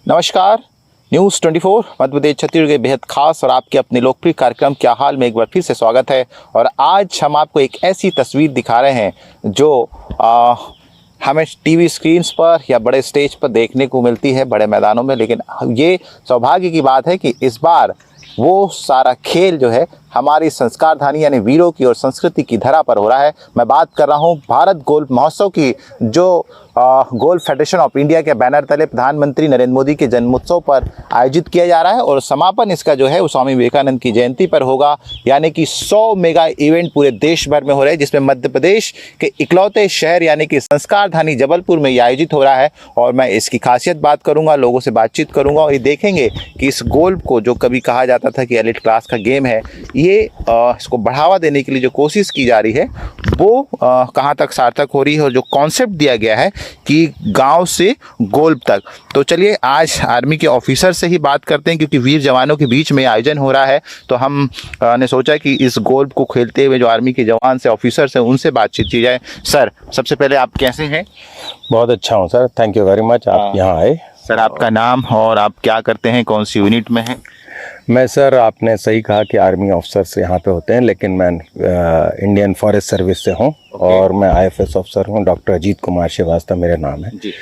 नमस्कार। न्यूज़ 24 मध्य प्रदेश छत्तीसगढ़ के बेहद खास और आपके अपने लोकप्रिय कार्यक्रम क्या हाल में एक बार फिर से स्वागत है। और आज हम आपको एक ऐसी तस्वीर दिखा रहे हैं जो हमें टीवी स्क्रीन्स पर या बड़े स्टेज पर देखने को मिलती है, बड़े मैदानों में, लेकिन ये सौभाग्य की बात है कि इस बार वो सारा खेल जो है हमारी संस्कारधानी यानी वीरों की और संस्कृति की धरा पर हो रहा है। मैं बात कर रहा हूँ भारत गोल्फ महोत्सव की, जो गोल्फ फेडरेशन ऑफ इंडिया के बैनर तले प्रधानमंत्री नरेंद्र मोदी के जन्मोत्सव पर आयोजित किया जा रहा है। और समापन इसका जो है वो स्वामी विवेकानंद की जयंती पर होगा, यानी कि 100 मेगा इवेंट पूरे देश भर में हो रहे हैं, जिसमें मध्य प्रदेश के इकलौते शहर यानी कि संस्कारधानी जबलपुर में ये आयोजित हो रहा है। और मैं इसकी खासियत बात करूंगा, लोगों से बातचीत करूंगा और ये देखेंगे कि इस गोल्फ को, जो कभी कहा जाता था कि एलिट क्लास का गेम है, ये इसको बढ़ावा देने के लिए जो कोशिश की जा रही है वो कहाँ तक सार्थक हो रही है, और जो कॉन्सेप्ट दिया गया है कि गांव से गोल्फ तक। तो चलिए आज आर्मी के ऑफिसर से ही बात करते हैं, क्योंकि वीर जवानों के बीच में आयोजन हो रहा है। तो हम ने सोचा कि इस गोल्फ को खेलते हुए जो आर्मी के जवान से ऑफिसर से उनसे बातचीत की जाए। सर, सबसे पहले आप कैसे हैं? बहुत अच्छा हूँ sir, thank you very much, आप यहाँ आए। सर, आपका नाम और आप क्या करते हैं, कौन सी यूनिट में हैं? मैं सर, आपने सही कहा कि आर्मी ऑफिसर्स यहाँ पे होते हैं, लेकिन मैं इंडियन फॉरेस्ट सर्विस से हूँ और मैं आईएफएस ऑफिसर हूँ। डॉक्टर अजीत कुमार श्रीवास्तव मेरा नाम है जी।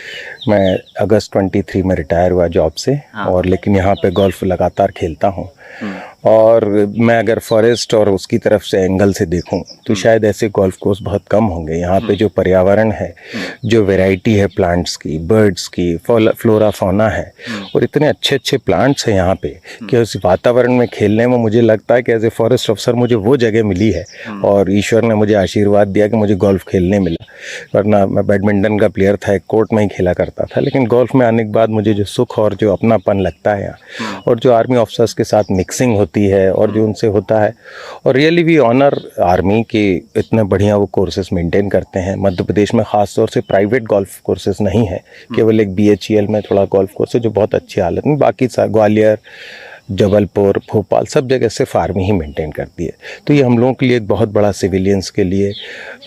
मैं अगस्त 23 में रिटायर हुआ जॉब से। हाँ। और लेकिन यहाँ पे गोल्फ लगातार खेलता हूँ। और मैं अगर फॉरेस्ट और उसकी तरफ से एंगल से देखूं तो शायद ऐसे गोल्फ कोर्स बहुत कम होंगे। यहाँ पे जो पर्यावरण है, जो वैरायटी है प्लांट्स की, बर्ड्स की, फ्लोरा फौना है, और इतने अच्छे अच्छे प्लांट्स हैं यहाँ पे कि उस वातावरण में खेलने में मुझे लगता है कि एज ए फॉरेस्ट ऑफिसर मुझे वो जगह मिली है और ईश्वर ने मुझे आशीर्वाद दिया कि मुझे गोल्फ खेलने मिला। वरना मैं बैडमिंटन का प्लेयर था, एक कोर्ट में ही खेला करता था, लेकिन गोल्फ में आने के बाद मुझे जो सुख और जो अपनापन लगता है यहाँ, और जो आर्मी ऑफिसर्स के साथ मिक्सिंग होती है और जो उनसे होता है, और रियली वी ऑनर आर्मी के इतने बढ़िया वो कोर्सेज मेंटेन करते हैं। मध्य प्रदेश में ख़ास तौर से प्राइवेट गोल्फ कोर्सेज नहीं है, केवल एक BHEL में थोड़ा गोल्फ कोर्स है जो बहुत अच्छी हालत में, बाकी ग्वालियर, जबलपुर, भोपाल सब जगह सिर्फ आर्मी ही मेंटेन करती है। तो ये हम लोगों के लिए एक बहुत बड़ा सिविलियंस के लिए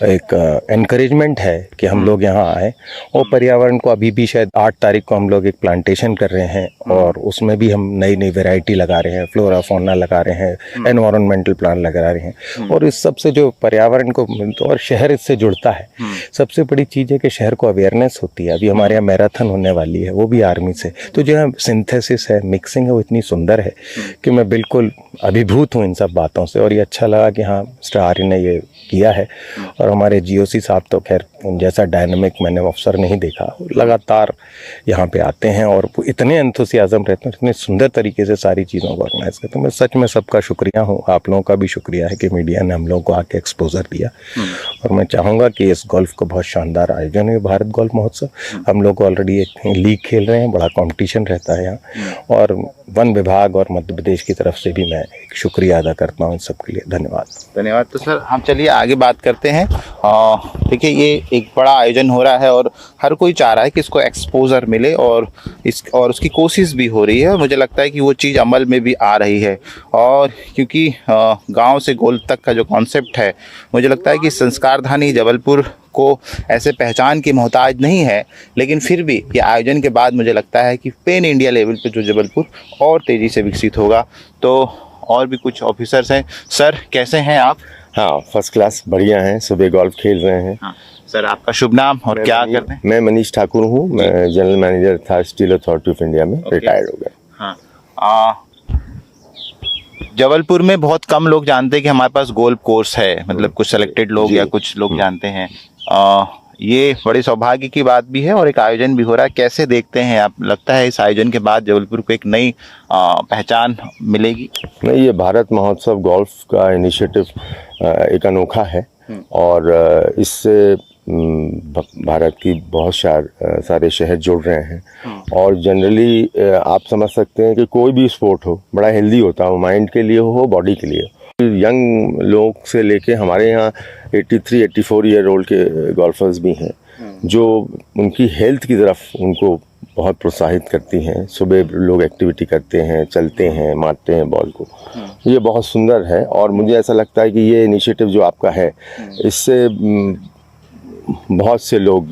एक एनकरेजमेंट है कि हम लोग यहाँ आए। और पर्यावरण को अभी भी शायद 8 तारीख को हम लोग एक प्लांटेशन कर रहे हैं और उसमें भी हम नई नई वैरायटी लगा रहे हैं, फ्लोरा फौना लगा रहे हैं, एनवायरमेंटल प्लान लगा रहे हैं। और इस सब से जो पर्यावरण को और शहर इससे जुड़ता है। सबसे बड़ी चीज़ है कि शहर को अवेयरनेस होती है। अभी हमारे यहाँ मैराथन होने वाली है, वो भी आर्मी से। तो जो है सिंथेसिस है, मिक्सिंग है, वो इतनी सुंदर है कि मैं बिल्कुल अभिभूत हूँ इन सब बातों से। और ये अच्छा लगा कि हाँ, मिस्टर आर्य ने ये किया है। और हमारे GOC साहब तो खैर जैसा डायनामिक मैंने अफसर नहीं देखा, लगातार यहाँ पे आते हैं और इतने एंथुसियाज्म रहते हैं, इतने सुंदर तरीके से सारी चीज़ों को ऑर्गेनाइज करते हैं। मैं सच में सबका शुक्रिया हूँ, आप लोगों का भी शुक्रिया है कि मीडिया ने हम लोगों को आके एक्सपोजर दिया। और मैं चाहूँगा कि इस गोल्फ को बहुत शानदार आयोजन है, भारत गोल्फ महोत्सव। हम लोग ऑलरेडी एक लीग खेल रहे हैं, बड़ा कॉम्पिटिशन रहता है यहाँ। और वन विभाग और मध्य प्रदेश की तरफ से भी मैं एक शुक्रिया अदा करता हूँ इन सबके लिए। धन्यवाद। धन्यवाद। तो सर, हम चलिए आगे बात करते हैं। देखिए, ये एक बड़ा आयोजन हो रहा है और हर कोई चाह रहा है कि इसको एक्सपोजर मिले और उसकी कोशिश भी हो रही है। मुझे लगता है कि वो चीज़ अमल में भी आ रही है। और क्योंकि गांव से गोल्फ तक का जो कॉन्सेप्ट है, मुझे लगता है कि संस्कारधानी जबलपुर को ऐसे पहचान की मोहताज नहीं है, लेकिन फिर भी ये आयोजन के बाद मुझे लगता है कि पैन इंडिया लेवल पे जो जबलपुर और तेज़ी से विकसित होगा। तो और भी कुछ ऑफिसर्स हैं। सर, कैसे हैं आप? हाँ, फर्स्ट क्लास, बढ़िया हैं, सुबह गोल्फ खेल रहे हैं। हाँ। सर, आपका शुभ नाम और क्या करते हैं? मैं मनीष ठाकुर हूँ, मैं जनरल मैनेजर था स्टील अथॉरिटी ऑफ इंडिया में, रिटायर्ड हो गया। हाँ। जबलपुर में बहुत कम लोग जानते हैं कि हमारे पास गोल्फ कोर्स है, मतलब कुछ सेलेक्टेड लोग या कुछ लोग जानते हैं। ये बड़ी सौभाग्य की बात भी है और एक आयोजन भी हो रहा है। कैसे देखते हैं आप? लगता है इस आयोजन के बाद जबलपुर को एक नई पहचान मिलेगी? नहीं, ये भारत महोत्सव गोल्फ का इनिशिएटिव एक अनोखा है और इससे भारत की बहुत सारे शहर जुड़ रहे हैं। और जनरली आप समझ सकते हैं कि कोई भी स्पोर्ट हो बड़ा हेल्दी होता है, माइंड के लिए हो, बॉडी के लिए। यंग लोग से लेके हमारे यहाँ 83-84 ईयर ओल्ड के गोल्फर्स भी हैं जो उनकी हेल्थ की तरफ उनको बहुत प्रोत्साहित करती हैं। सुबह लोग एक्टिविटी करते हैं, चलते हैं, मारते हैं बॉल को। ये बहुत सुंदर है और मुझे ऐसा लगता है कि ये इनिशिएटिव जो आपका है, इससे बहुत से लोग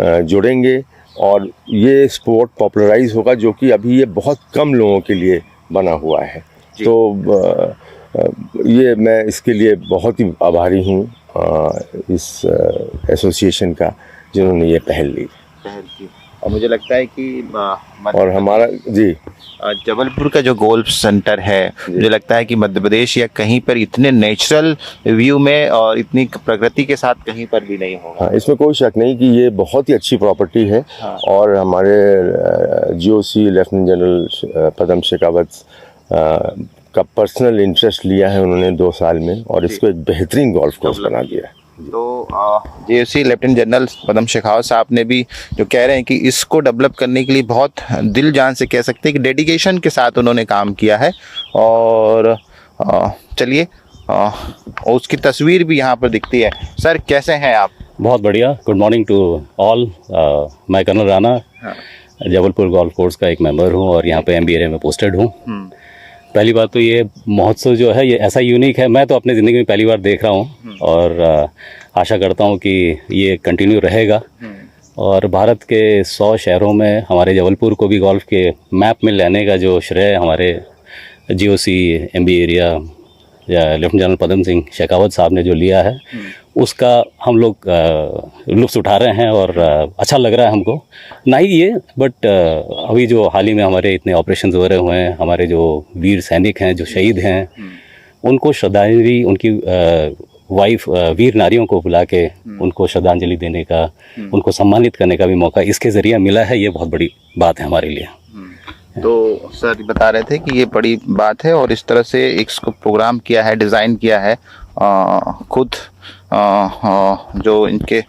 जुड़ेंगे और ये स्पोर्ट पॉपुलराइज होगा, जो कि अभी ये बहुत कम लोगों के लिए बना हुआ है। तो ये मैं इसके लिए बहुत ही आभारी हूँ इस एसोसिएशन का, जिन्होंने ये पहल ली। और मुझे लगता है कि और हमारा जी जबलपुर का जो गोल्फ सेंटर है, मुझे लगता है कि मध्य प्रदेश या कहीं पर इतने नेचुरल व्यू में और इतनी प्रकृति के साथ कहीं पर भी नहीं होगा। हाँ, इसमें कोई शक नहीं कि ये बहुत ही अच्छी प्रॉपर्टी है। हाँ। और हमारे जीओसी लेफ्टिनेंट जनरल पदम शेखावत का पर्सनल इंटरेस्ट लिया है उन्होंने 2 साल में, और इसको एक बेहतरीन गोल्फ कोर्स बना दिया है। तो जेओसी लेफ्टिनेंट जनरल पदम शेखावत साहब ने भी जो कह रहे हैं कि इसको डेवलप करने के लिए बहुत दिल जान से कह सकते हैं कि डेडिकेशन के साथ उन्होंने काम किया है। और चलिए उसकी तस्वीर भी यहाँ पर दिखती है। सर कैसे हैं आप? बहुत बढ़िया। Good morning to all. मैं colonel Rana Jabalpur golf course का एक मेंबर हूँ और यहाँ पे MBA में पोस्टेड हूँ। पहली बात तो ये महोत्सव जो है ये ऐसा यूनिक है, मैं तो अपनी ज़िंदगी में पहली बार देख रहा हूँ और आशा करता हूँ कि ये कंटिन्यू रहेगा और भारत के 100 शहरों में हमारे जबलपुर को भी गोल्फ के मैप में लाने का जो श्रेय हमारे GOC MBA एरिया या लेफ्टिनेंट जनरल पदम सिंह शेखावत साहब ने जो लिया है उसका हम लोग लुत्फ़ उठा रहे हैं और अच्छा लग रहा है हमको। ना ही ये बट अभी जो हाल ही में हमारे इतने ऑपरेशंस हो रहे हुए हैं, हमारे जो वीर सैनिक हैं जो शहीद हैं उनको श्रद्धांजलि, उनकी वाइफ वीर नारियों को बुला के उनको श्रद्धांजलि देने का, उनको सम्मानित करने का भी मौका इसके ज़रिए मिला है। ये बहुत बड़ी बात है हमारे लिए। तो सर बता रहे थे कि ये बड़ी बात है और इस तरह से एक इसको प्रोग्राम किया है, डिज़ाइन किया है खुद जो इनके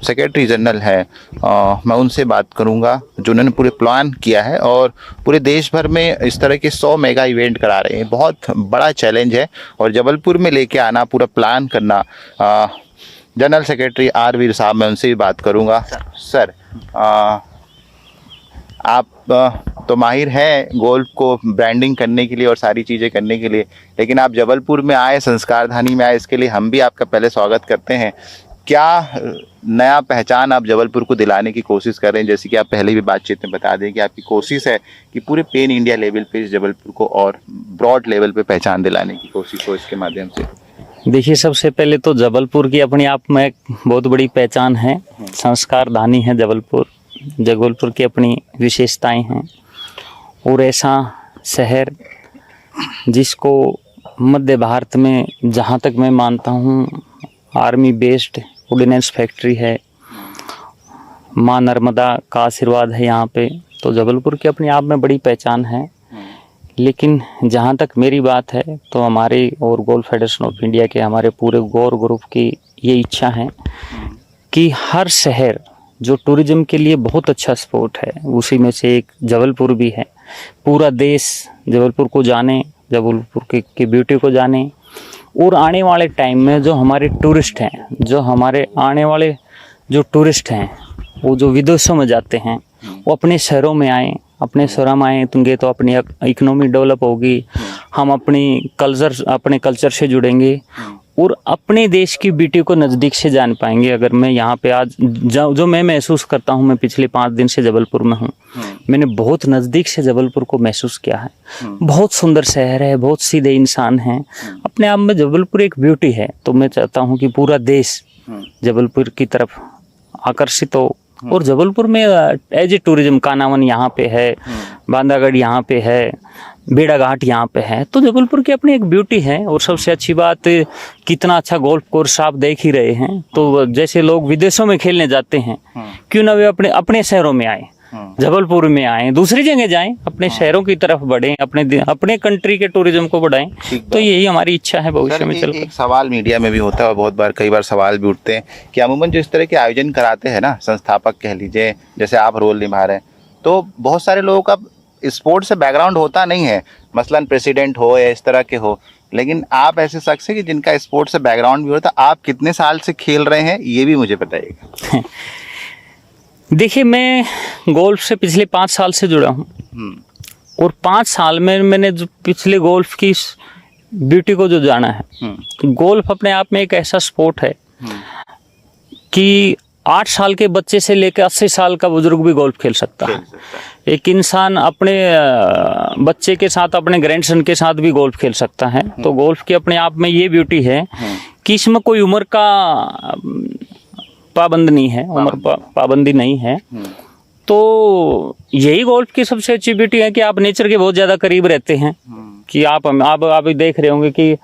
सेक्रेटरी जनरल है, मैं उनसे बात करूंगा जो उन्होंने पूरे प्लान किया है और पूरे देश भर में इस तरह के 100 मेगा इवेंट करा रहे हैं। बहुत बड़ा चैलेंज है और जबलपुर में लेके आना, पूरा प्लान करना। जनरल सेक्रेटरी आर वीर साहब, मैं उनसे भी बात करूंगा। सर आप तो माहिर हैं गोल्फ को ब्रांडिंग करने के लिए और सारी चीज़ें करने के लिए, लेकिन आप जबलपुर में आए, संस्कारधानी में आए, इसके लिए हम भी आपका पहले स्वागत करते हैं। क्या नया पहचान आप जबलपुर को दिलाने की कोशिश कर रहे हैं? जैसे कि आप पहले भी बातचीत में बता दें कि आपकी कोशिश है कि पूरे पेन इंडिया लेवल पे इस जबलपुर को और ब्रॉड लेवल पे पहचान दिलाने की कोशिश हो इसके माध्यम से। देखिए, सबसे पहले तो जबलपुर की अपने आप में एक बहुत बड़ी पहचान है, संस्कारधानी है जबलपुर। जबलपुर की अपनी विशेषताएं हैं और ऐसा शहर जिसको मध्य भारत में, जहाँ तक मैं मानता हूँ, आर्मी बेस्ड ऑर्डिनेंस फैक्ट्री है, माँ नर्मदा का आशीर्वाद है यहाँ पे, तो जबलपुर की अपनी आप में बड़ी पहचान है। लेकिन जहाँ तक मेरी बात है तो हमारे और गोल्फ फेडरेशन ऑफ इंडिया के हमारे पूरे गौर ग्रुप की ये इच्छा है कि हर शहर जो टूरिज्म के लिए बहुत अच्छा स्पॉट है उसी में से एक जबलपुर भी है। पूरा देश जबलपुर को जाने, जबलपुर की ब्यूटी को जाने और आने वाले टाइम में जो हमारे टूरिस्ट हैं, जो हमारे आने वाले जो टूरिस्ट हैं वो जो विदेशों में जाते हैं वो अपने शहरों में आएँ, अपने शहरों में आएंगे तो अपनी इकोनॉमी डेवलप होगी, हम अपने कल्चर से जुड़ेंगे और अपने देश की ब्यूटी को नज़दीक से जान पाएंगे। अगर मैं यहाँ पे आज जो मैं महसूस करता हूँ, मैं पिछले 5 दिन से जबलपुर में हूँ, मैंने बहुत नज़दीक से जबलपुर को महसूस किया है। बहुत सुंदर शहर है, बहुत सीधे इंसान हैं, अपने आप में जबलपुर एक ब्यूटी है। तो मैं चाहता हूँ कि पूरा देश जबलपुर की तरफ आकर्षित हो और जबलपुर में एज ए टूरिज्म कानावन यहाँ पे है, बांदागढ़ यहाँ पे है, बेड़ा घाट यहाँ पे है, तो जबलपुर की अपनी एक ब्यूटी है। और सबसे अच्छी बात, कितना अच्छा गोल्फ कोर्स आप देख ही रहे हैं। तो जैसे लोग विदेशों में खेलने जाते हैं, क्यों ना वे अपने शहरों में आए, जबलपुर में आए, दूसरी जगह जाएं, अपने शहरों की तरफ बढ़ें, अपने कंट्री के टूरिज्म को बढ़ाएं। तो यही हमारी इच्छा है भविष्य में चल। एक सवाल मीडिया में भी होता है और बहुत बार, कई बार सवाल भी उठते हैं कि अमूमन जो इस तरह के आयोजन कराते हैं ना, संस्थापक कह लीजिए, जैसे आप रोल निभा रहे हैं, तो बहुत सारे लोगों का स्पोर्ट से बैकग्राउंड होता नहीं है, मसलन प्रेसिडेंट हो या इस तरह के हो, लेकिन आप ऐसे शख्स हैं कि जिनका स्पोर्ट से बैकग्राउंड भी होता। आप कितने साल से खेल रहे हैं ये भी मुझे बताइएगा। देखिए, मैं गोल्फ से पिछले 5 साल से जुड़ा हूँ और 5 साल में मैंने जो पिछले गोल्फ की ब्यूटी को जो जाना है, गोल्फ अपने आप में एक ऐसा स्पोर्ट है कि 8 साल के बच्चे से लेकर 80 साल का बुजुर्ग भी गोल्फ खेल सकता है। एक इंसान अपने बच्चे के साथ, अपने ग्रैंडसन के साथ भी गोल्फ खेल सकता है। तो गोल्फ की अपने आप में ये ब्यूटी है कि इसमें कोई उम्र का पाबंद नहीं है, उम्र पाबंदी नहीं है। तो यही गोल्फ की सबसे अच्छी ब्यूटी है कि आप नेचर के बहुत ज़्यादा करीब रहते हैं। कि आप देख रहे होंगे कि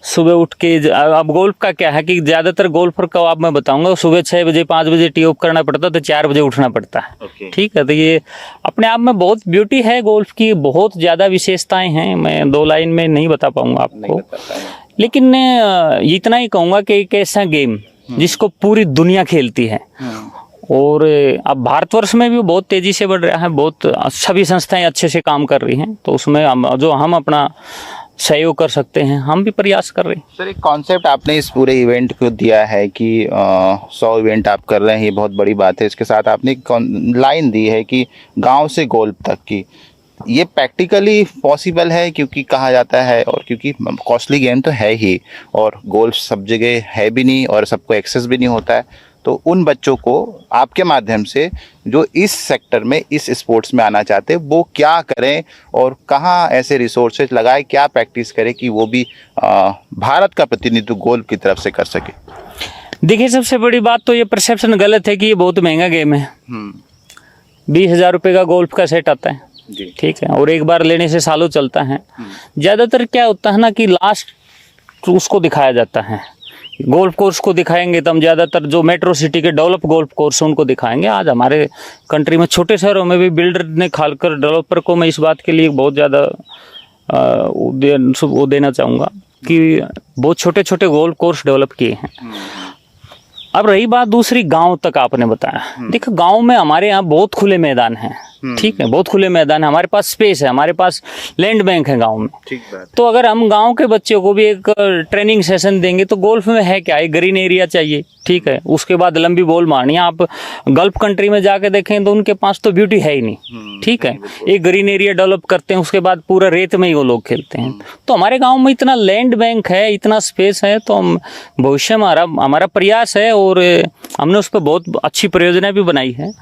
सुबह उठ के, अब गोल्फ का क्या है कि ज़्यादातर गोल्फर का आप मैं बताऊंगा सुबह 6 बजे 5 बजे टी ऑफ करना पड़ता है, तो 4 बजे उठना पड़ता है। ठीक है, तो ये अपने आप में बहुत ब्यूटी है गोल्फ की, बहुत ज़्यादा विशेषताएं हैं। मैं 2 लाइन में नहीं बता पाऊंगा आपको, लेकिन मैं इतना ही कहूँगा कि एक ऐसा गेम जिसको पूरी दुनिया खेलती है, और अब भारतवर्ष में भी बहुत तेज़ी से बढ़ रहा है, बहुत सभी संस्थाएं अच्छे से काम कर रही हैं। तो उसमें हम अपना सहयोग कर सकते हैं, हम भी प्रयास कर रहे हैं। सर, एक कॉन्सेप्ट आपने इस पूरे इवेंट को दिया है कि 100 इवेंट आप कर रहे हैं, ये बहुत बड़ी बात है। इसके साथ आपने एक लाइन दी है कि गांव से गोल्फ तक की, ये प्रैक्टिकली पॉसिबल है क्योंकि कहा जाता है, और क्योंकि कॉस्टली गेम तो है ही, और गोल्फ सब जगह है भी नहीं और सबको एक्सेस भी नहीं होता है। तो उन बच्चों को आपके माध्यम से जो इस सेक्टर में, इस स्पोर्ट्स में आना चाहते हैं, वो क्या करें और कहाँ ऐसे रिसोर्सेज लगाए, क्या प्रैक्टिस करें कि वो भी भारत का प्रतिनिधित्व गोल्फ की तरफ से कर सके? देखिए, सबसे बड़ी बात तो ये परसेप्शन गलत है कि ये बहुत महंगा गेम है। 20,000 रुपये का गोल्फ का सेट आता है, ठीक है, और एक बार लेने से सालों चलता है। ज़्यादातर क्या होता है ना कि लास्ट उसको दिखाया जाता है, गोल्फ कोर्स को दिखाएंगे तो हम ज़्यादातर जो मेट्रो सिटी के डेवलप गोल्फ कोर्स उनको दिखाएंगे। आज हमारे कंट्री में छोटे शहरों में भी बिल्डर ने खालकर डेवलपर को मैं इस बात के लिए बहुत ज़्यादा वो देना चाहूँगा कि बहुत छोटे छोटे गोल्फ कोर्स डेवलप किए हैं। अब रही बात दूसरी, गांव तक आपने बताया, देखो गांव में हमारे यहाँ बहुत खुले मैदान हैं, ठीक है, बहुत खुले मैदान है, हमारे पास स्पेस है, हमारे पास लैंड बैंक है गांव में। ठीक बात। तो अगर हम गांव के बच्चों को भी एक ट्रेनिंग सेशन देंगे, तो गोल्फ में है क्या, एक ग्रीन एरिया चाहिए, ठीक है, उसके बाद लंबी बॉल मारनी। आप गल्फ कंट्री में जाके देखें तो उनके पास तो ब्यूटी है ही नहीं, ठीक है, एक ग्रीन एरिया डेवलप करते हैं, उसके बाद पूरा रेत में ही वो लोग खेलते हैं। तो हमारे गाँव में इतना लैंड बैंक है, इतना स्पेस है, तो हम भविष्य में हमारा प्रयास है, और हमने उस पर बहुत अच्छी परियोजना भी बनाई है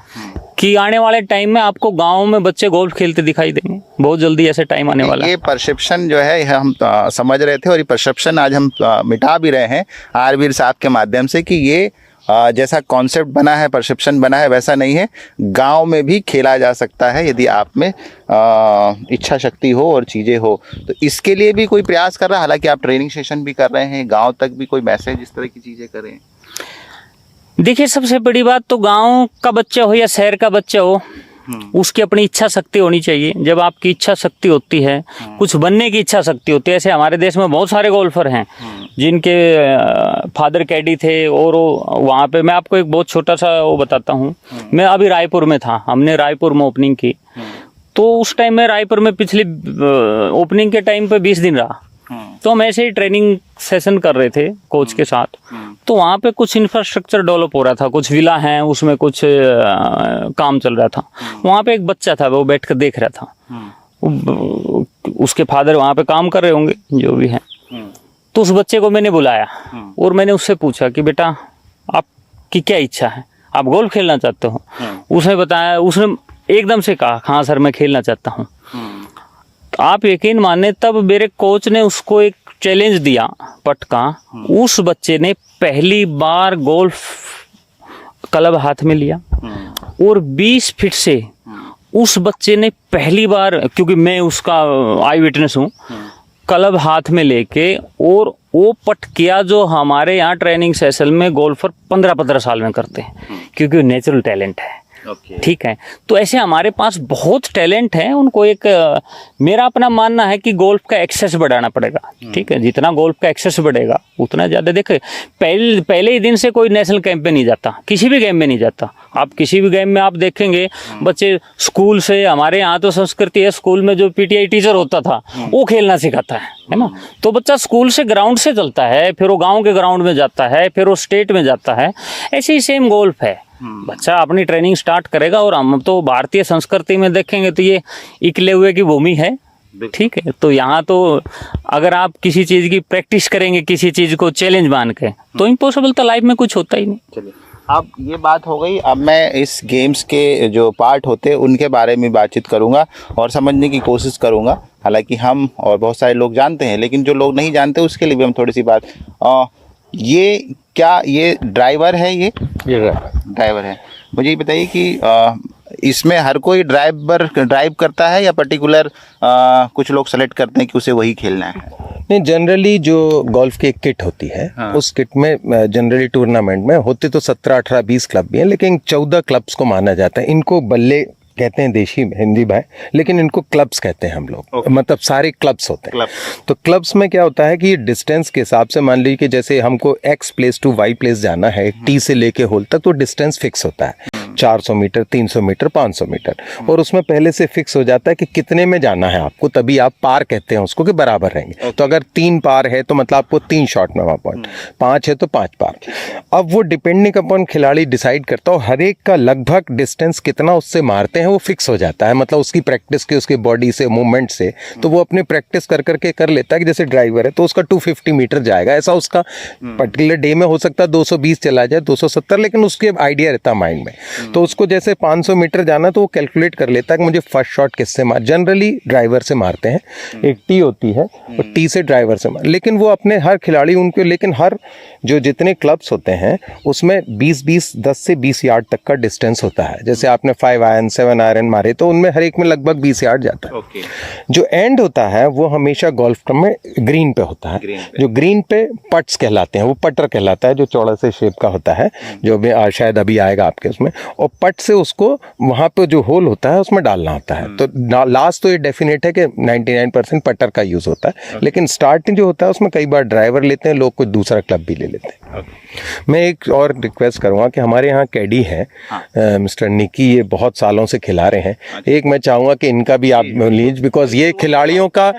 कि आने वाले टाइम में आपको गांव में बच्चे गोल्फ खेलते दिखाई देंगे। बहुत जल्दी ऐसे टाइम आने वाला है। ये परसेप्शन जो है हम समझ रहे थे, और ये परसेप्शन आज हम मिटा भी रहे हैं आरवीर साहब के माध्यम से कि ये जैसा कॉन्सेप्ट बना है, परसेप्शन बना है, वैसा नहीं है। गांव में भी खेला जा सकता है यदि आप में इच्छा शक्ति हो और चीज़ें हो। तो इसके लिए भी कोई प्रयास कर रहा है, हालांकि आप ट्रेनिंग सेशन भी कर रहे हैं, गाँव तक भी कोई मैसेज इस तरह की चीज़ें करें? देखिए, सबसे बड़ी बात तो गांव का बच्चा हो या शहर का बच्चा हो, उसकी अपनी इच्छा शक्ति होनी चाहिए। जब आपकी इच्छा शक्ति होती है, कुछ बनने की इच्छा शक्ति होती है, ऐसे हमारे देश में बहुत सारे गोल्फर हैं जिनके फादर कैडी थे, और वहाँ पे मैं आपको एक बहुत छोटा सा वो बताता हूँ। मैं अभी रायपुर में था, हमने रायपुर में ओपनिंग की, तो उस टाइम में रायपुर में पिछली ओपनिंग के टाइम पे 20 दिन रहा। तो हम ऐसे ही ट्रेनिंग सेशन कर रहे थे कोच के साथ। तो वहाँ पे कुछ इंफ्रास्ट्रक्चर डेवलप हो रहा था, कुछ विला हैं, उसमें कुछ काम चल रहा था। वहाँ पे एक बच्चा था, वो बैठ कर देख रहा था, उसके फादर वहाँ पे काम कर रहे होंगे जो भी है। तो उस बच्चे को मैंने बुलाया और मैंने उससे पूछा कि बेटा आपकी क्या इच्छा है, आप गोल्फ खेलना चाहते हो? उसने बताया, उसने एकदम से कहा हाँ सर मैं खेलना चाहता हूँ। आप यकीन माने, तब मेरे कोच ने उसको एक चैलेंज दिया पट का। उस बच्चे ने पहली बार गोल्फ क्लब हाथ में लिया और 20 फीट से उस बच्चे ने पहली बार, क्योंकि मैं उसका आई विटनेस हूँ, क्लब हाथ में लेके और वो पट किया जो हमारे यहाँ ट्रेनिंग सेशन में गोल्फर 15-15 साल में करते हैं, क्योंकि नेचुरल टैलेंट है। ठीक है, तो ऐसे हमारे पास बहुत टैलेंट है। उनको एक मेरा अपना मानना है कि गोल्फ का एक्सेस बढ़ाना पड़ेगा। ठीक है, जितना गोल्फ का एक्सेस बढ़ेगा उतना ज़्यादा। देखिए, पहले ही दिन से कोई नेशनल कैंप पे नहीं जाता, किसी भी गेम में नहीं जाता। आप किसी भी गेम में आप देखेंगे बच्चे स्कूल से, हमारे यहाँ तो संस्कृति है, स्कूल में जो पीटीआई टीचर होता था वो खेलना सिखाता है ना। तो बच्चा स्कूल से ग्राउंड से चलता है, फिर वो गाँव के ग्राउंड में जाता है, फिर वो स्टेट में जाता है। ऐसे ही सेम गोल्फ है, बच्चा अपनी ट्रेनिंग स्टार्ट करेगा। और हम तो भारतीय संस्कृति में देखेंगे तो ये इकले हुए की भूमि है। ठीक है, तो यहाँ तो अगर आप किसी चीज़ की प्रैक्टिस करेंगे, किसी चीज़ को चैलेंज मान के, तो इम्पॉसिबल तो लाइफ में कुछ होता ही नहीं। अब ये बात हो गई, अब मैं इस गेम्स के जो पार्ट होते हैं उनके बारे में बातचीत करूंगा और समझने की कोशिश करूंगा। हालांकि हम और बहुत सारे लोग जानते हैं, लेकिन जो लोग नहीं जानते उसके लिए भी हम थोड़ी सी बात। ये क्या, ये ड्राइवर है? ये ड्राइवर है। मुझे ये बताइए कि इसमें हर कोई ड्राइव करता है या पर्टिकुलर कुछ लोग सेलेक्ट करते हैं कि उसे वही खेलना है? नहीं, जनरली जो गोल्फ की एक किट होती है, हाँ। उस किट में जनरली टूर्नामेंट में होते तो 17, 18, 20 क्लब भी हैं, लेकिन 14 क्लब्स को माना जाता है। इनको बल्ले कहते हैं देशी हिंदी में, लेकिन इनको क्लब्स कहते हैं हम लोग। मतलब सारे क्लब्स होते हैं। तो क्लब्स में क्या होता है कि ये डिस्टेंस के हिसाब से, मान लीजिए कि जैसे हमको X place to Y place जाना है, टी से लेके होल तक, तो डिस्टेंस फिक्स होता है, 400 मीटर, 300 मीटर, 500 मीटर, और उसमें पहले से फिक्स हो जाता है कि कितने में जाना है आपको, तभी आप पार कहते हैं उसको कि बराबर रहेंगे। तो अगर 3 पार है तो मतलब आपको 3 शॉट में वहाँ पॉइंट, 5 है तो 5 पार। अब वो डिपेंडिंग अपॉन खिलाड़ी डिसाइड करता हो, हर एक का लगभग डिस्टेंस कितना उससे मारते हैं वो फिक्स हो जाता है। मतलब उसकी प्रैक्टिस की, उसकी बॉडी से, मूवमेंट से, तो वो अपनी प्रैक्टिस कर करके कर लेता है कि जैसे ड्राइवर है तो उसका 250 मीटर जाएगा, ऐसा उसका पर्टिकुलर डे में हो सकता है 220 चला जाए, 270, लेकिन उसके आइडिया रहता है माइंड में। तो उसको जैसे 500 मीटर जाना तो वो कैलकुलेट कर लेता है कि मुझे फर्स्ट शॉट किससे मार, जनरली ड्राइवर से मारते हैं। एक टी होती है और टी से ड्राइवर से मार, लेकिन वो अपने हर खिलाड़ी उनके, लेकिन हर जो जितने क्लब्स होते हैं उसमें 10 से 20 यार्ड तक का डिस्टेंस होता है। जैसे आपने 5 आयरन 7 आयरन मारे तो उनमें हर एक में लगभग 20 यार्ड जाता है। जो एंड होता है वो हमेशा गोल्फ क्लब में ग्रीन पे होता है। जो ग्रीन पे पट्स कहलाते हैं, वो पटर कहलाता है, जो चौड़ा से शेप का होता है, जो भी शायद अभी आएगा आपके उसमें, और पट से उसको वहाँ पे जो होल होता है उसमें डालना होता है। तो लास्ट तो ये डेफिनेट है कि 99% पटर का यूज़ होता है, लेकिन स्टार्टिंग जो होता है उसमें कई बार ड्राइवर लेते हैं लोग, कोई दूसरा क्लब भी ले लेते हैं। मैं एक और रिक्वेस्ट करूँगा कि हमारे यहाँ कैडी है मिस्टर निकी, ये बहुत सालों से खिला रहे हैं। एक मैं चाहूँगा कि इनका भी आप लीजिए, बिकॉज ये खिलाड़ियों का,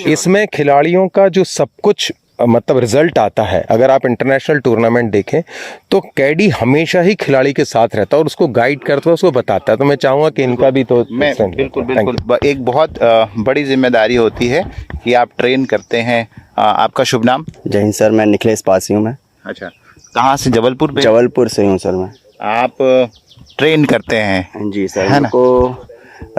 इसमें खिलाड़ियों का जो सब कुछ मतलब रिजल्ट आता है, अगर आप इंटरनेशनल टूर्नामेंट देखें तो कैडी हमेशा ही खिलाड़ी के साथ रहता है और उसको गाइड करता है, उसको बताता है। तो मैं चाहूँगा कि इनका भी तो बिल्कुल एक बहुत बड़ी जिम्मेदारी होती है कि आप ट्रेन करते हैं। आपका शुभ नाम? जय हिंद सर, मैं निखिलेश पासी हूँ। मैं अच्छा, कहाँ से? जबलपुर? जबलपुर से हूँ सर। मैं आप ट्रेन करते हैं? जी सर, हमको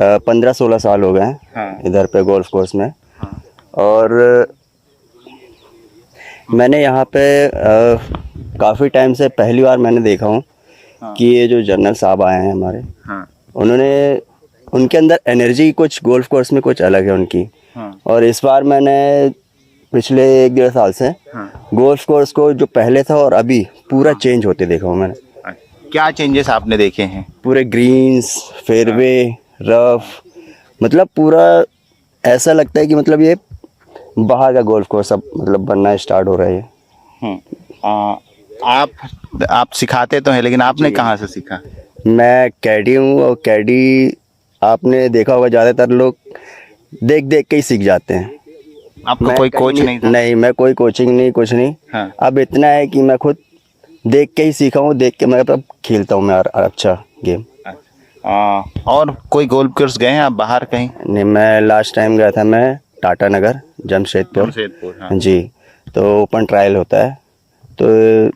15-16 साल हो गए हैं। हाँ। इधर पे गोल्फ कोर्स में। हाँ। और मैंने यहाँ पे काफ़ी टाइम से पहली बार मैंने देखा हूँ कि ये जो जनरल साहब आए हैं हमारे, उन्होंने, उनके अंदर एनर्जी कुछ गोल्फ कोर्स में कुछ अलग है उनकी। और इस बार मैंने पिछले 1-1.5 साल से गोल्फ कोर्स को जो पहले था और अभी पूरा चेंज होते देखा हूँ मैंने। क्या चेंजेस आपने देखे हैं? पूरे ग्रीन्स, फेयरवे, रफ, मतलब पूरा ऐसा लगता है कि मतलब ये बाहर का गोल्फ कोर्स अब मतलब बनना स्टार्ट हो रहा है। आप सिखाते तो हैं, लेकिन आपने कहाँ से सीखा? मैं कैडी हूँ, और कैडी आपने देखा होगा ज़्यादातर लोग देख देख के ही सीख जाते हैं। आपको कोई कोच नहीं था? नहीं, मैं कोई कोचिंग नहीं, कुछ नहीं। हाँ। अब इतना है कि मैं खुद देख के ही सीखा हूँ, देख के मैं अब खेलता हूँ मैं अच्छा गेम। और कोई गोल्फ कोर्स गए हैं आप बाहर कहीं? नहीं, मैं लास्ट टाइम गया था मैं टाटा नगर, जमशेदपुर। हाँ। जी, तो ओपन ट्रायल होता है, तो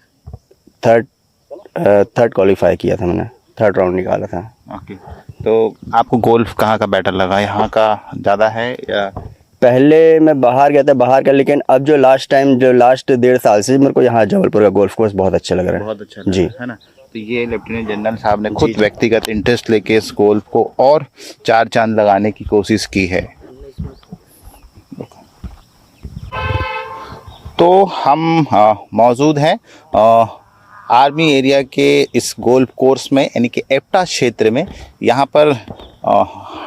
थर्ड क्वालिफाई किया था मैंने, 3rd राउंड निकाला था। ओके, तो आपको गोल्फ कहाँ का बेटर लगा? यहाँ का ज़्यादा है या? पहले मैं बाहर गया था, बाहर का, लेकिन अब जो लास्ट 1.5 साल से मेरे को यहाँ जबलपुर का गोल्फ कोर्स बहुत अच्छा लग रहा है। बहुत अच्छा लगा, जी, है ना? तो ये लेफ्टिनेंट जनरल साहब ने खुद व्यक्तिगत इंटरेस्ट लेके इस गोल्फ को और 4 चांद लगाने की कोशिश की है। तो हम मौजूद हैं आर्मी एरिया के इस गोल्फ कोर्स में, यानी कि एप्टा क्षेत्र में। यहाँ पर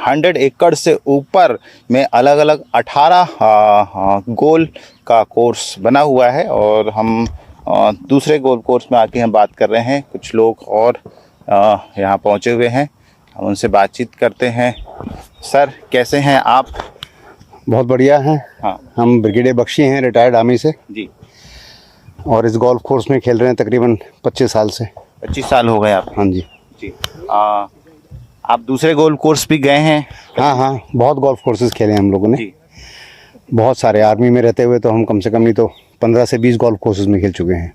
100 एकड़ से ऊपर में अलग अलग 18 गोल का कोर्स बना हुआ है। और हम दूसरे गोल्फ कोर्स में आके हम बात कर रहे हैं। कुछ लोग और यहाँ पहुँचे हुए हैं, हम उनसे बातचीत करते हैं। सर, कैसे हैं आप? बहुत बढ़िया हैं। हाँ। हम ब्रिगेडियर बख्शी हैं, रिटायर्ड आर्मी से जी, और इस गोल्फ कोर्स में खेल रहे हैं तकरीबन 25 साल से। 25 साल हो गए आप? हाँ जी। जी। आप दूसरे गोल्फ कोर्स भी गए हैं? हाँ, बहुत गोल्फ कोर्सेज खेले हैं हम लोगों ने। जी। बहुत सारे आर्मी में रहते हुए तो हम कम से कम नहीं तो 15 से 20 गोल्फ कोर्सेज में खेल चुके हैं।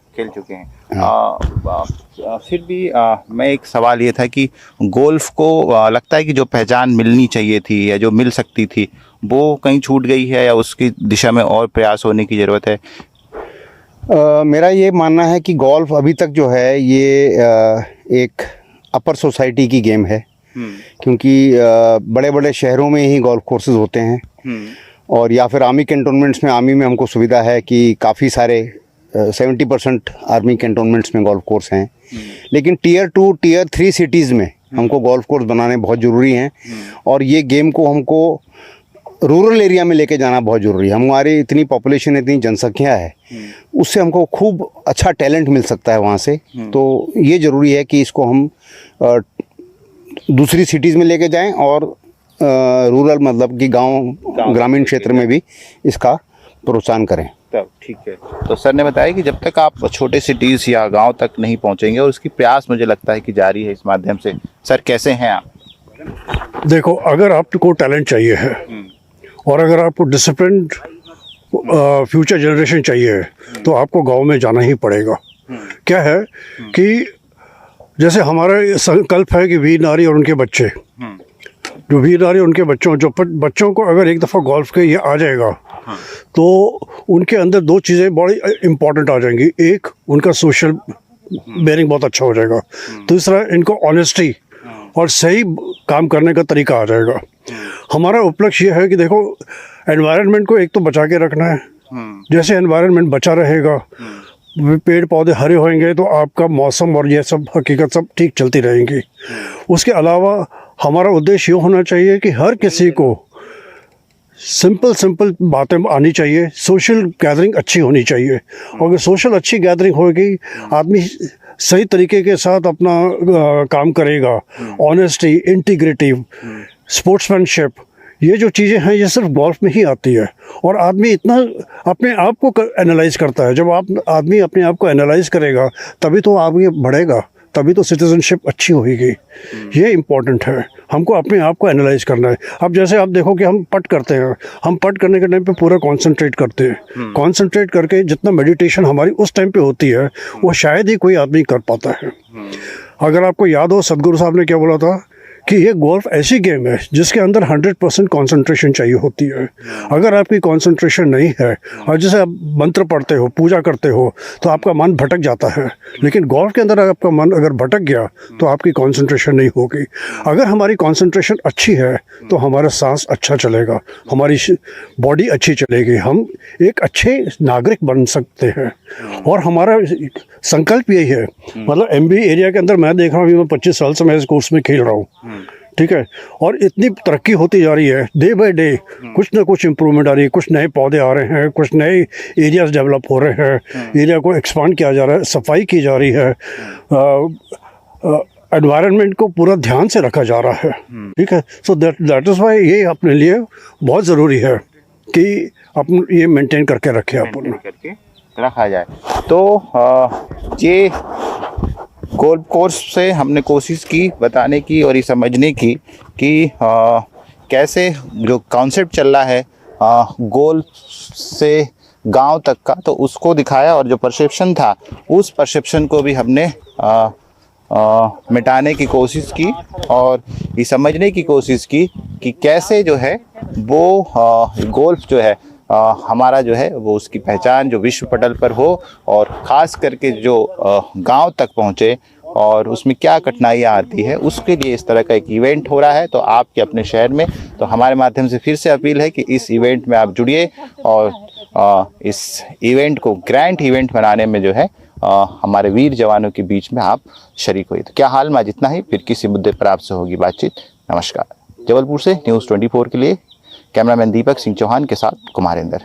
फिर भी मैं एक सवाल ये था कि गोल्फ को लगता है कि जो पहचान मिलनी चाहिए थी या जो मिल सकती थी वो कहीं छूट गई है या उसकी दिशा में और प्रयास होने की ज़रूरत है? मेरा ये मानना है कि गोल्फ अभी तक जो है ये एक अपर सोसाइटी की गेम है, क्योंकि बड़े बड़े शहरों में ही गोल्फ कोर्सेज होते हैं और या फिर आर्मी कैंटोनमेंट्स में, आर्मी में हमको सुविधा है कि काफ़ी सारे 70% आर्मी कैंटोनमेंट्स में गोल्फ कोर्स हैं। लेकिन टियर 2, टियर 3 सिटीज़ में हमको गोल्फ कोर्स बनाने बहुत ज़रूरी हैं और ये गेम को हमको रूरल एरिया में लेके जाना बहुत ज़रूरी है। हमारी इतनी पॉपुलेशन, इतनी जनसंख्या है, उससे हमको खूब अच्छा टैलेंट मिल सकता है वहाँ से। तो ये ज़रूरी है कि इसको हम दूसरी सिटीज़ में लेके जाएं और रूरल मतलब कि गांव ग्रामीण क्षेत्र में भी इसका प्रोत्साहन करें। तब ठीक है। तो सर ने बताया कि जब तक आप छोटे सिटीज़ या गांव तक नहीं पहुंचेंगे, और उसकी प्रयास मुझे लगता है कि जारी है इस माध्यम से। सर कैसे हैं आप? देखो, अगर आपको टैलेंट चाहिए है और अगर आपको डिसिप्लिन फ्यूचर जनरेशन चाहिए है तो आपको गांव में जाना ही पड़ेगा। क्या है कि जैसे हमारा संकल्प है कि वीर नारी और उनके बच्चे, जो वीर नारी उनके बच्चों को अगर एक दफ़ा गोल्फ के ये आ जाएगा तो उनके अंदर दो चीज़ें बड़ी इम्पोर्टेंट आ जाएंगी। एक, उनका सोशल बेयरिंग बहुत अच्छा हो जाएगा। दूसरा, इनको ऑनेस्टी और सही काम करने का तरीका आ जाएगा। हमारा उपलक्ष्य ये है कि देखो, एनवायरनमेंट को एक तो बचा के रखना है। जैसे एनवायरनमेंट बचा रहेगा, पेड़ पौधे हरे होंगे तो आपका मौसम और ये सब हकीकत सब ठीक चलती रहेंगी। उसके अलावा हमारा उद्देश्य ये होना चाहिए कि हर किसी को सिंपल बातें आनी चाहिए, सोशल गैदरिंग अच्छी होनी चाहिए। और अगर सोशल अच्छी गैदरिंग होगी, आदमी सही तरीके के साथ अपना काम करेगा, ऑनेस्टी, इंटीग्रिटी, स्पोर्ट्समैनशिप, ये जो चीज़ें हैं ये सिर्फ गोल्फ में ही आती है। और आदमी इतना अपने आप को एनालाइज करता है। जब आदमी अपने आप को एनालाइज करेगा तभी तो आगे बढ़ेगा, तभी तो सिटीजनशिप अच्छी होगी। ये इम्पोर्टेंट है, हमको अपने आप को एनालाइज करना है। अब जैसे आप देखो कि हम पट करते हैं, हम पट करने के टाइम पे पूरा कंसंट्रेट करते हैं। कंसंट्रेट करके जितना मेडिटेशन हमारी उस टाइम पे होती है वो शायद ही कोई आदमी कर पाता है। अगर आपको याद हो, सदगुरु साहब ने क्या बोला था कि ये गोल्फ ऐसी गेम है जिसके अंदर 100% कंसंट्रेशन चाहिए होती है। अगर आपकी कंसंट्रेशन नहीं है और जैसे आप मंत्र पढ़ते हो, पूजा करते हो, तो आपका मन भटक जाता है। लेकिन गोल्फ के अंदर आपका मन अगर भटक गया तो आपकी कंसंट्रेशन नहीं होगी। अगर हमारी कंसंट्रेशन अच्छी है तो हमारा सांस अच्छा चलेगा, हमारी बॉडी अच्छी चलेगी, हम एक अच्छे नागरिक बन सकते हैं। और हमारा संकल्प यही है। मतलब एमबी एरिया के अंदर मैं देख रहा हूँ, अभी मैं 25 साल से मैं इस कोर्स में खेल रहा हूँ, ठीक है, और इतनी तरक्की होती जा रही है डे बाय डे। कुछ ना कुछ इम्प्रूवमेंट आ रही है, कुछ नए पौधे आ रहे हैं, कुछ नए एरियाज डेवलप हो रहे हैं, एरिया को एक्सपांड किया जा रहा है, सफाई की जा रही है, एनवायरनमेंट को पूरा ध्यान से रखा जा रहा है, ठीक है। सो दैट इज़ वाई ये अपने लिए बहुत ज़रूरी है कि अपन ये मेंटेन करके रखें, अपन करके रखा जाए। तो ये गोल्फ कोर्स से हमने कोशिश की बताने की और ये समझने की कि कैसे जो कॉन्सेप्ट चल रहा है गोल्फ से गांव तक का, तो उसको दिखाया। और जो परसेप्शन था उस परसेप्शन को भी हमने मिटाने की कोशिश की और ये समझने की कोशिश की कि कैसे जो है वो गोल्फ जो है हमारा जो है वो उसकी पहचान जो विश्व पटल पर हो और ख़ास करके जो गांव तक पहुंचे और उसमें क्या कठिनाइयाँ आती है, उसके लिए इस तरह का एक इवेंट हो रहा है। तो आपके अपने शहर में, तो हमारे माध्यम से फिर से अपील है कि इस इवेंट में आप जुड़िए और इस इवेंट को ग्रैंड इवेंट बनाने में जो है हमारे वीर जवानों के बीच में आप शरीक हुए। तो क्या हाल में जितना ही, फिर किसी मुद्दे पर आपसे होगी बातचीत। नमस्कार। जबलपुर से न्यूज़ 24 के लिए कैमरामैन दीपक सिंह चौहान के साथ कुमारेंद्र।